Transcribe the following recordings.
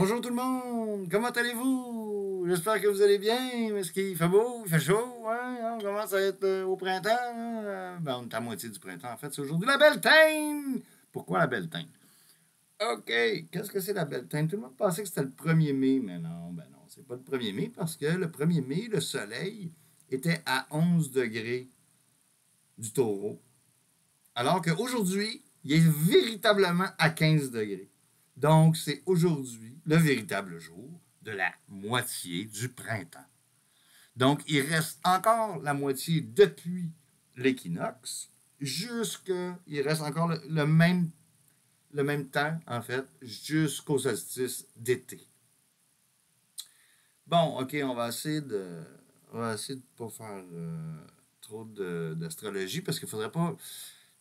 Bonjour tout le monde, comment allez-vous? J'espère que vous allez bien. Est-ce qu'il fait beau, il fait chaud, hein? On commence à être au printemps, hein? Ben, on est à moitié du printemps, en fait. C'est aujourd'hui la Beltane! Pourquoi la Beltane? OK, qu'est-ce que c'est la Beltane? Tout le monde pensait que c'était le 1er mai, mais non, ben non, c'est pas le 1er mai parce que le 1er mai, le soleil était à 11 degrés du taureau. Alors qu'aujourd'hui, il est véritablement à 15 degrés. Donc, c'est aujourd'hui le véritable jour de la moitié du printemps. Donc, il reste encore la moitié depuis l'équinoxe, il reste encore le même temps, en fait, jusqu'au solstice d'été. Bon, OK, on va essayer de pas faire trop d'astrologie parce qu'il faudrait pas.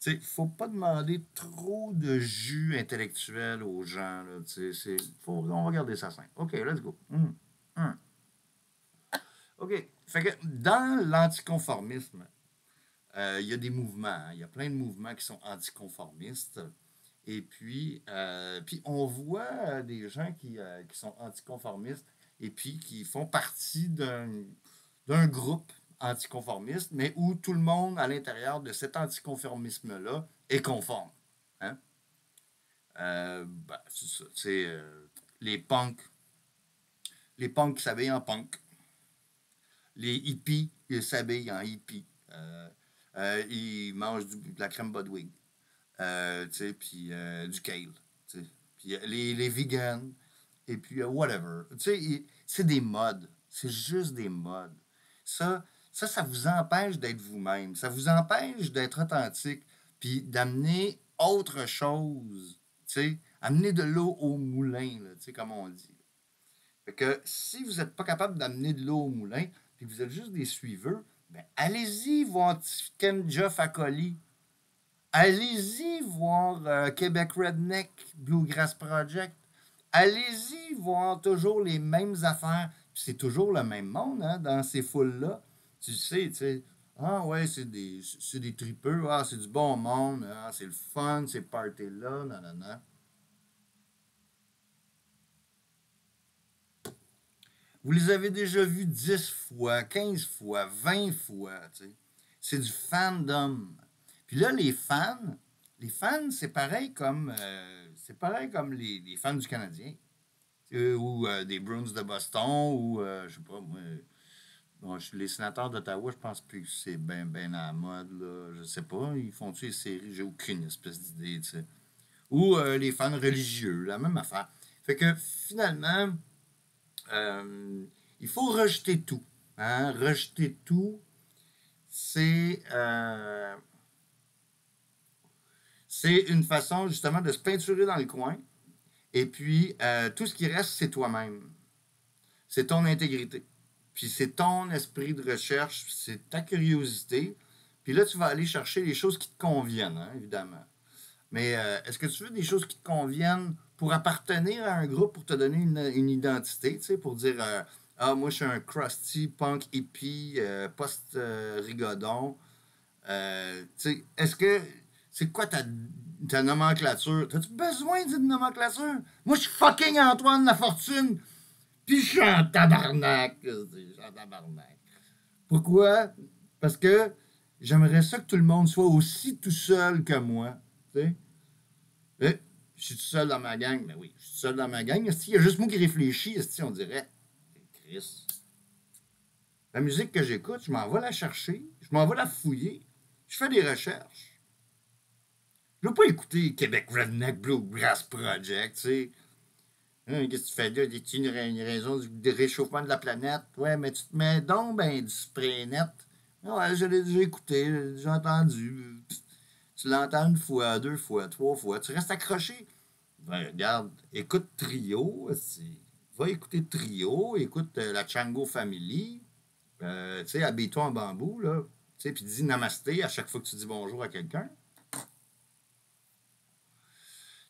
Il ne faut pas demander trop de jus intellectuel aux gens. Là, on va garder ça simple. OK, let's go. OK. Fait que dans l'anticonformisme, il y a des mouvements. Hein. Il y a plein de mouvements qui sont anticonformistes. Et puis on voit des gens qui sont anticonformistes et puis qui font partie d'un groupe anticonformiste, mais où tout le monde à l'intérieur de cet anticonformisme-là est conforme. Hein? C'est ça. C'est les punks. Les punks qui s'habillent en punk. Les hippies ils s'habillent en hippies. Ils mangent de la crème Budwig. Puis du kale. Puis les vegans. Et puis whatever. C'est des modes. C'est juste des modes. Ça vous empêche d'être vous-même. Ça vous empêche d'être authentique. Puis d'amener autre chose. Amener de l'eau au moulin, là, comme on dit. Fait que si vous n'êtes pas capable d'amener de l'eau au moulin, puis que vous êtes juste des suiveurs, ben allez-y voir Kenja Fakoli. Allez-y voir Québec Redneck Bluegrass Project. Allez-y voir toujours les mêmes affaires. Puis c'est toujours le même monde hein, dans ces foules-là. Tu sais. Ah ouais, c'est des tripeux. Ah, c'est du bon monde. Ah, c'est le fun, ces parties-là. Non, non, non. Vous les avez déjà vus 10 fois, 15 fois, 20 fois. C'est du fandom. Puis là, les fans, c'est pareil comme les fans du Canadien. Ou des Bruins de Boston, ou je sais pas, moi. Bon, les sénateurs d'Ottawa, je pense plus que c'est ben à la mode, là. Je sais pas. Ils font-tu les séries? J'ai aucune espèce d'idée, tu sais. Ou les fans religieux, la même affaire. Fait que finalement, euh, il faut rejeter tout. Hein? Rejeter tout, c'est c'est une façon justement de se peinturer dans le coin. Et puis, tout ce qui reste, c'est toi-même. C'est ton intégrité. Puis c'est ton esprit de recherche, c'est ta curiosité. Puis là, tu vas aller chercher les choses qui te conviennent, hein, évidemment. Mais est-ce que tu veux des choses qui te conviennent pour appartenir à un groupe, pour te donner une identité, tu sais, pour dire ah, moi, je suis un crusty punk hippie, post-rigodon. Tu sais, est-ce que. C'est quoi ta nomenclature? T'as-tu besoin d'une nomenclature? Moi, je suis fucking Antoine Lafortune, puis je suis en tabarnak. Je suis en tabarnak. Pourquoi? Parce que j'aimerais ça que tout le monde soit aussi tout seul que moi. Tu sais? Je suis tout seul dans ma gang. Ben oui, je suis tout seul dans ma gang. Il y a juste moi qui réfléchis, on dirait. Chris. La musique que j'écoute, je m'en vais la chercher, je m'en vais la fouiller, je fais des recherches. Je ne veux pas écouter Québec Redneck Bluegrass Project, tu sais. Hein, qu'est-ce que tu fais là? C'est une raison du réchauffement de la planète? Ouais, mais tu te mets donc ben du spray net. Ouais, je l'ai déjà écouté, j'ai déjà entendu. Tu l'entends une fois, deux fois, trois fois. Tu restes accroché. Ben, regarde, écoute Trio. Va écouter Trio, écoute la Chango Family. Tu sais, habille-toi en bambou, là. Tu sais, puis dis namasté à chaque fois que tu dis bonjour à quelqu'un.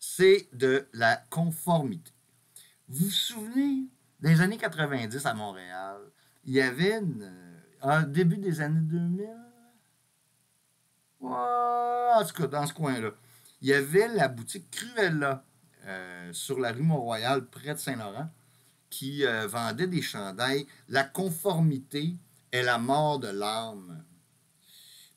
C'est de la conformité. Vous vous souvenez, dans les années 90 à Montréal, il y avait un début des années 2000. Ouais, en tout cas, dans ce coin-là, il y avait la boutique Cruella. sur la rue Mont-Royal, près de Saint-Laurent, qui vendait des chandails. La conformité est la mort de l'âme.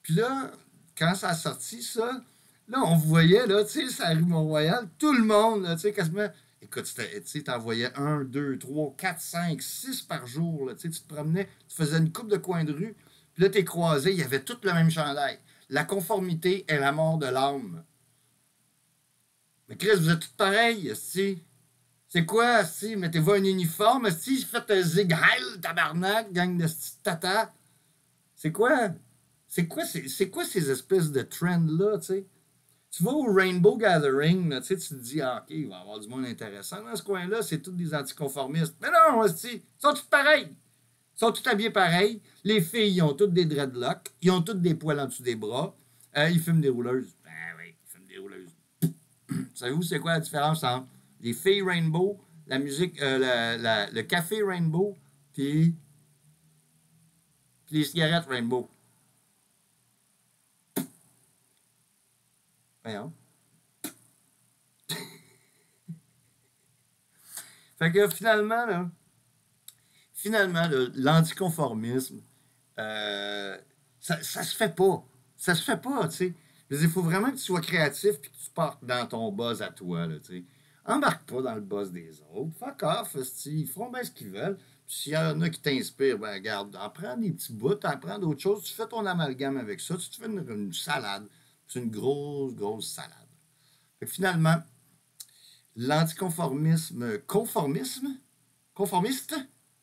Puis là, quand ça a sorti, ça, là, on voyait, là, tu sais, sur la rue Mont-Royal, tout le monde, là, tu sais, quasiment. Écoute, tu sais, t'envoyais 1, 2, 3, 4, 5, 6 par jour, là, tu sais, tu te promenais, tu faisais une coupe de coin de rue, puis là, t'es croisé, il y avait tout le même chandail. La conformité est la mort de l'âme. Mais Chris, vous êtes tous pareils, si. C'est quoi, si? Mettez-vous un uniforme, si? Faites un zig heil, tabarnak, gang de tata. C'est quoi? C'est quoi ces espèces de trends-là, tu sais? Tu vas au Rainbow Gathering, là, tu sais, tu te dis, ah, OK, il va y avoir du monde intéressant. Dans ce coin-là, c'est tous des anticonformistes. Mais non, ils sont tous pareils. Ils sont tous habillés pareil. Les filles, ils ont toutes des dreadlocks. Ils ont toutes des poils en dessous des bras. Ils fument des rouleuses. Ben oui, ils fument des rouleuses. Savez-vous, c'est quoi la différence entre les filles Rainbow, la musique, le café Rainbow, puis les cigarettes Rainbow? Voyons. Fait que finalement, l'anticonformisme, ça se fait pas. Ça se fait pas, tu sais. Il faut vraiment que tu sois créatif et que tu partes dans ton buzz à toi, là, tu sais. Embarque pas dans le buzz des autres. Fuck off, ils feront bien ce qu'ils veulent. Puis s'il y en a qui t'inspirent, ben regarde, en prends des petits bouts, en prends d'autres choses, tu fais ton amalgame avec ça, tu te fais une salade. C'est une grosse, grosse salade. Fait que finalement, l'anticonformisme conformiste,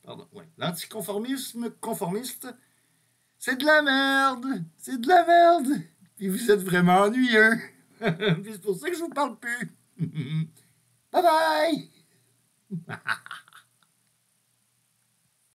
pardon, ouais, l'anticonformisme conformiste, c'est de la merde, c'est de la merde, puis vous êtes vraiment ennuyeux, puis c'est pour ça que je vous parle plus. Bye bye!